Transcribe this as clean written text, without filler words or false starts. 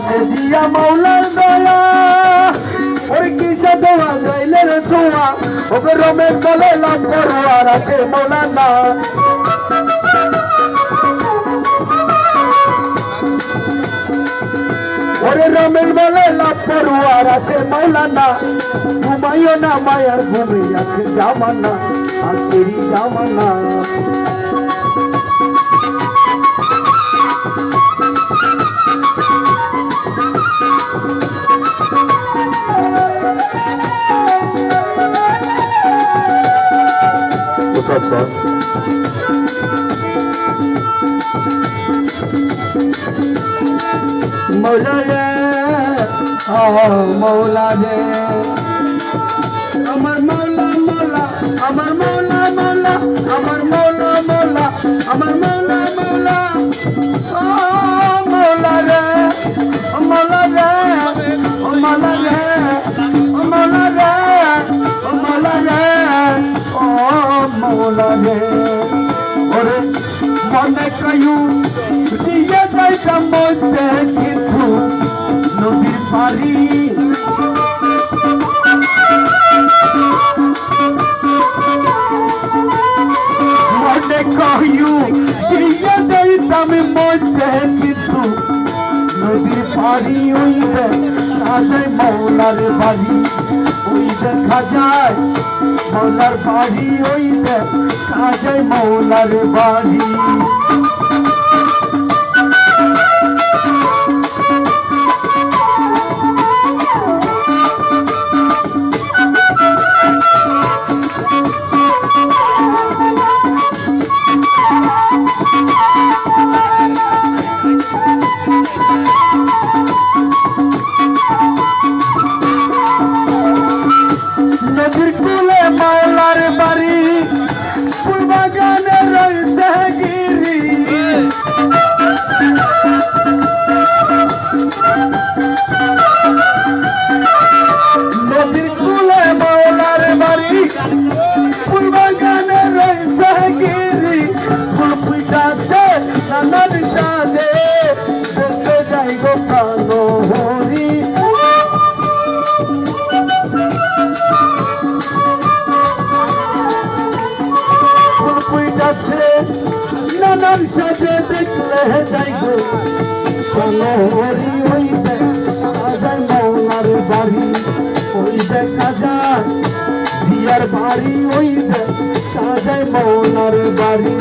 আছে জিয়া মাওলার দয়া ওর কিসে দেওয়া যাইলে রে ছোঁয়া ওকে রমের বলে লাভ পড়ুয়ার আছে মৌলানা ওরে রমের বলে লাভ পড়ুয়ার আছে মৌলানা ঘুমাইও না মায়ার ঘুমে আছে জামানা আখেরি জামানা What's up, Mola re, Mola re, Amar Mola Mola, Amar Mola Mola, Amar Mola Mola, Amar Mola Mola, oh Mola re, Mola re, Mola re, Mola re, Mola re, oh Mola re, ore mone kayu diye jaita moite kintu nodir pari mone kayu diye jaita moite kintu nodir pari oide kajai maular bari oide kajai maular bari oide kajai maular bari নদীর কূলে মাওলার বাড়ি ফুল বাগানে রয়েছে গিরি নদীর কূলে মাওলার বাড়ি ফুল বাগানে রয়েছে গিরি ফুল ফুটাচ্ছে নানান সাজে দেখতে যাই গো প্রাণ হরি নানান সাজে দেখলে যাই গো কলহরি হইতে কাজায় মৌলার বাড়ি ওই দেখা যায় জিয়ার বাড়ি ওই কাজায় মৌলার বাড়ি